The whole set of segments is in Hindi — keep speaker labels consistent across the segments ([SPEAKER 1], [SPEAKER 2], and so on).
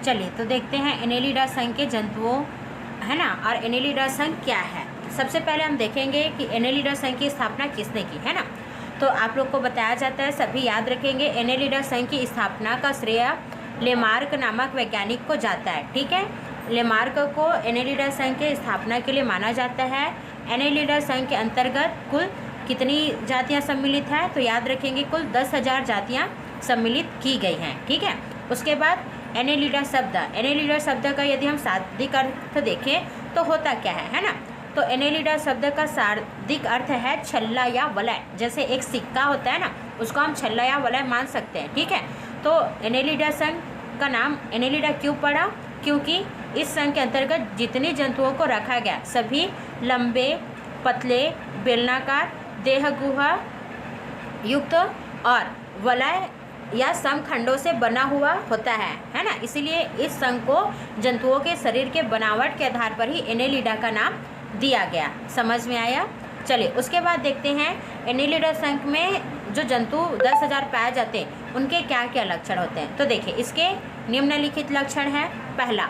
[SPEAKER 1] चलिए तो देखते हैं एनेलिडा संघ के जंतुओं, है ना, और एनेलिडा संघ क्या है। सबसे पहले हम देखेंगे कि एनेलिडा संघ की स्थापना किसने की, है ना। तो आप लोग को बताया जाता है, सभी याद रखेंगे, एनेलिडा संघ की स्थापना का श्रेय लेमार्क नामक वैज्ञानिक को जाता है। ठीक है, लेमार्क को एनेलिडा संघ के स्थापना के लिए माना जाता है। एनेलिडा संघ के अंतर्गत कुल कितनी जातियां सम्मिलित हैं, तो याद रखेंगे कुल 10,000 जातियां सम्मिलित की गई हैं। ठीक है, उसके बाद एनेलिडा शब्द का यदि हम शाब्दिक अर्थ देखें तो होता क्या है ना। तो एनेलिडा शब्द का शाब्दिक अर्थ है छल्ला या वलय। जैसे एक सिक्का होता है ना, उसको हम छल्ला या वलय मान सकते हैं। ठीक है, तो एनेलिडा संघ का नाम एनेलिडा क्यों पड़ा, क्योंकि इस संघ के अंतर्गत जितने जंतुओं को रखा गया सभी लंबे, पतले, बेलनाकार, देहगुहा युक्त और वलय या समखंडों से बना हुआ होता है ना। इसीलिए इस संघ को जंतुओं के शरीर के बनावट के आधार पर ही एनेलिडा का नाम दिया गया। समझ में आया। चलिए उसके बाद देखते हैं एनेलिडा संघ में जो जंतु 10,000 पाए जाते हैं उनके क्या क्या लक्षण होते हैं। तो देखिए इसके निम्नलिखित लक्षण हैं। पहला,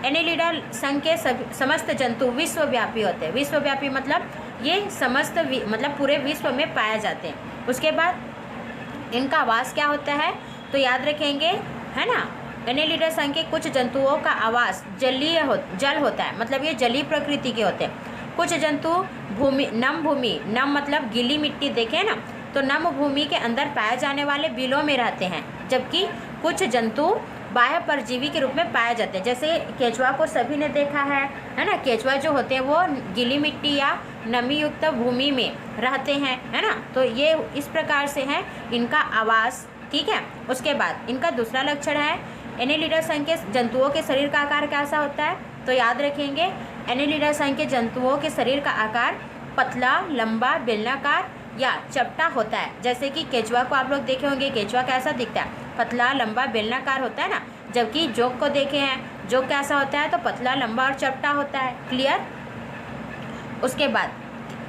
[SPEAKER 1] एनेलिडा संघ के समस्त जंतु विश्वव्यापी होते हैं। विश्वव्यापी मतलब ये समस्त मतलब पूरे विश्व में पाए जाते हैं। उसके बाद इनका आवास क्या होता है, तो याद रखेंगे, है ना, एनेलिडा संघ के कुछ जंतुओं का आवास जल होता है, मतलब ये जलीय प्रकृति के होते हैं। कुछ जंतु नम मतलब गीली मिट्टी, देखें ना, तो नम भूमि के अंदर पाए जाने वाले बिलों में रहते हैं, जबकि कुछ जंतु बाह्य परजीवी के रूप में पाए जाते हैं। जैसे केचुआ को सभी ने देखा है ना। केचुआ जो होते हैं वो गीली मिट्टी या नमी युक्त भूमि में रहते हैं, है ना। तो ये इस प्रकार से है इनका आवास। ठीक है, उसके बाद इनका दूसरा लक्षण है, एनेलिडा संघ के जंतुओं के शरीर का आकार कैसा होता है, तो याद रखेंगे एनेलिडा संघ के जंतुओं के शरीर का आकार पतला, लंबा, बेलनाकार या चपटा होता है। जैसे कि केचुआ को आप लोग देखे होंगे, केचुआ कैसा दिखता है, पतला, लंबा, बेलनाकार होता है ना। जबकि जोक को देखे हैं, जोक कैसा होता है, तो पतला, लंबा और चपटा होता है। क्लियर। उसके बाद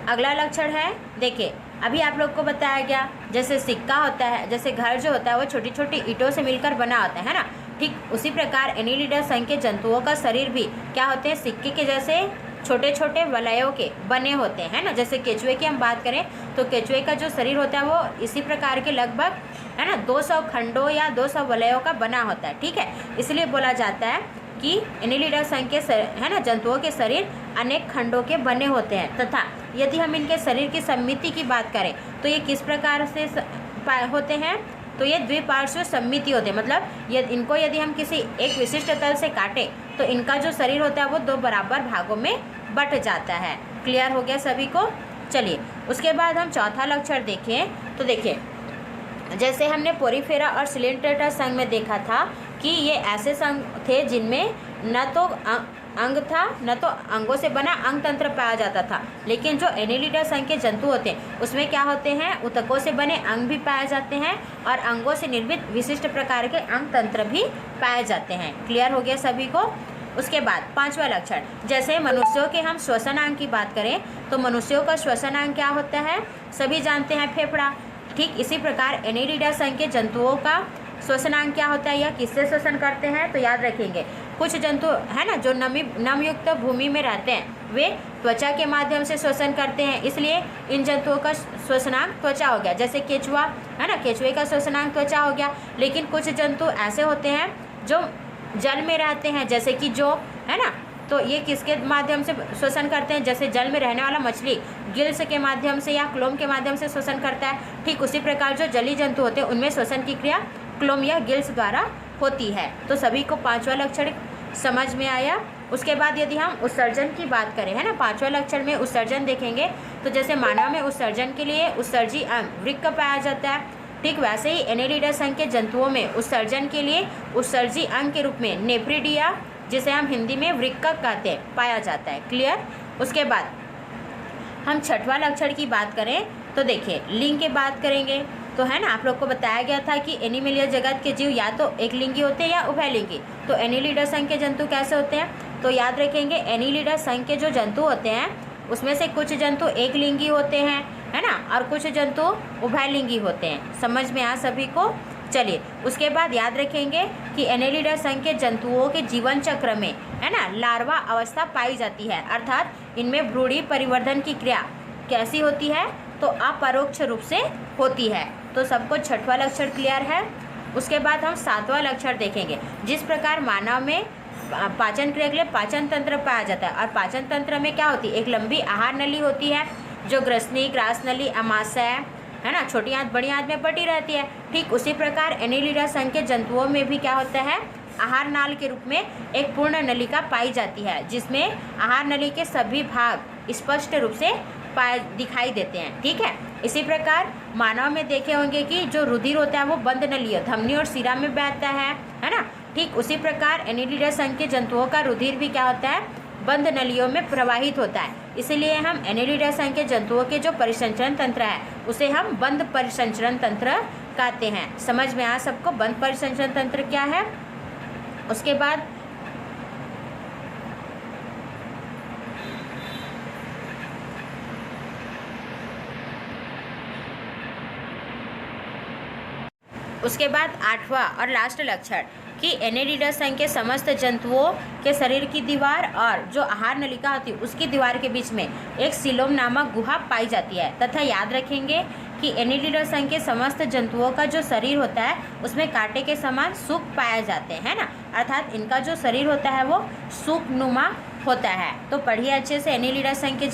[SPEAKER 1] अगला लक्षण है, देखिए अभी आप लोग को बताया गया जैसे सिक्का होता है, जैसे घर जो होता है वो छोटी छोटी ईंटों से मिलकर बना होता है ना। ठीक उसी प्रकार एनेलिडा संघ के जंतुओं का शरीर भी क्या होते हैं, सिक्के के जैसे छोटे छोटे वलयों के बने होते हैं ना। जैसे केचुए की हम बात करें तो केचुए का जो शरीर होता है वो इसी प्रकार के लगभग, है ना, 200 खंडों या 200 वलयों का बना होता है। ठीक है, इसलिए बोला जाता है कि एनेलिडा संघ के है ना जंतुओं के शरीर अनेक खंडों के बने होते हैं। तथा यदि हम इनके शरीर की सममिति की बात करें तो ये किस प्रकार से होते हैं, तो ये द्विपार्श्व सममिति होते हैं। मतलब इनको यदि हम किसी एक विशिष्ट तल से काटें तो इनका जो शरीर होता है वो 2 बराबर भागों में बट जाता है। क्लियर हो गया सभी को। चलिए उसके बाद हम चौथा लक्षण देखें तो देखिए जैसे हमने पोरीफेरा और सिलेंट्रेटा संघ में देखा था कि ये ऐसे संघ थे जिनमें न तो अंग था न तो अंगों से बना अंग तंत्र पाया जाता था। लेकिन जो एनेलिडा संघ के जंतु होते हैं उसमें क्या होते हैं, ऊतकों से बने अंग भी पाए जाते हैं और अंगों से निर्मित विशिष्ट प्रकार के अंग तंत्र भी पाए जाते हैं। क्लियर हो गया सभी को। उसके बाद पांचवा लक्षण, जैसे मनुष्यों के हम श्वसन अंग की बात करें तो मनुष्यों का श्वसन अंग क्या होता है, सभी जानते हैं, फेफड़ा। ठीक इसी प्रकार एनेलिडा संघ के जंतुओं का श्वसनांग क्या होता है या किससे श्वसन करते हैं, तो याद रखेंगे कुछ जंतु है ना जो नमयुक्त भूमि में रहते हैं वे त्वचा के माध्यम से श्वसन करते हैं, इसलिए इन जंतुओं का श्वसनांग त्वचा हो गया। जैसे केचुआ है ना, केचुए का श्वसनांग त्वचा हो गया। लेकिन कुछ जंतु ऐसे होते हैं जो जल में रहते हैं, जैसे कि जो है ना, तो ये किसके माध्यम से श्वसन करते हैं, जैसे जल में रहने वाला मछली गिल्स के माध्यम से या क्लोम के माध्यम से श्वसन करता है। ठीक उसी प्रकार जो जलीय जंतु होते हैं उनमें श्वसन की क्रिया क्लोम या गिल्स द्वारा होती है। तो सभी को पांचवा लक्षण समझ में आया। उसके बाद यदि हम उत्सर्जन की बात करें, है ना, पांचवा लक्षण में उत्सर्जन देखेंगे तो जैसे मानव में उत्सर्जन के लिए उत्सर्जी अंग वृक्क पाया जाता है, ठीक वैसे ही एनेलिडा संघ के जंतुओं में उत्सर्जन के लिए उत्सर्जी अंग के रूप में नेफ्रिडिया, जिसे हम हिंदी में वृक्क कहते हैं, पाया जाता है। क्लियर। उसके बाद हम छठवां लक्षण की बात करें तो देखिए लिंग की बात करेंगे तो है ना, आप लोग को बताया गया था कि एनिमलिया जगत के जीव या तो एक लिंगी होते हैं या उभयलिंगी। तो एनेलिडा संघ के जंतु कैसे होते हैं, तो याद रखेंगे एनेलिडा संघ के जो जंतु होते हैं उसमें से कुछ जंतु एक लिंगी होते हैं, है ना, और कुछ जंतु उभयलिंगी होते हैं। समझ में आ सभी को। चलिए, उसके बाद याद रखेंगे कि एनेलिडा संघ के जंतुओं के जीवन चक्र में, है ना, लार्वा अवस्था पाई जाती है, अर्थात इनमें भ्रूणी परिवर्धन की क्रिया कैसी होती है, तो अपरोक्ष रूप से होती है। तो सबको छठवां लक्षण क्लियर है। उसके बाद हम सातवां लक्षण देखेंगे। जिस प्रकार मानव में पाचन क्रिया के लिए पाचन तंत्र पाया जाता है, और पाचन तंत्र में क्या होती है, एक लंबी आहार नली होती है जो ग्रसनी, ग्रास नली, अमाशय, है ना, छोटी आंत बड़ी आंत में बटी रहती है। ठीक उसी प्रकार एनेलिडा संघ के जंतुओं में भी क्या होता है, आहार नाल के रूप में एक पूर्ण नलिका पाई जाती है, जिसमें आहार नली के सभी भाग स्पष्ट रूप से दिखाई देते हैं। ठीक है, इसी प्रकार मानव में देखे होंगे कि जो रुधिर होता है वो बंद नलियों, धमनी और शिरा में बहता है ना। ठीक उसी प्रकार एनेलिडा संघ के जंतुओं का रुधिर भी क्या होता है, बंद नलियों में प्रवाहित होता है। इसलिए हम एनेलिडा संघ के जंतुओं के जो परिसंचरण तंत्र है उसे हम बंद परिसंचरण तंत्र कहते हैं। समझ में आया सबको बंद परिसंचरण तंत्र क्या है। उसके बाद आठवां और लास्ट लक्षण कि एनेलिडा संघ के समस्त जंतुओं के शरीर की दीवार और जो आहार नलिका होती है उसकी दीवार के बीच में एक सीलोम नामक गुहा पाई जाती है। तथा याद रखेंगे कि एनेलिडा संघ के समस्त जंतुओं का जो शरीर होता है उसमें कांटे के समान सूप पाए जाते हैं ना, अर्थात इनका जो शरीर होता है वो सूपनुमा होता है। तो पढ़िए अच्छे से एनेलिडा संघ के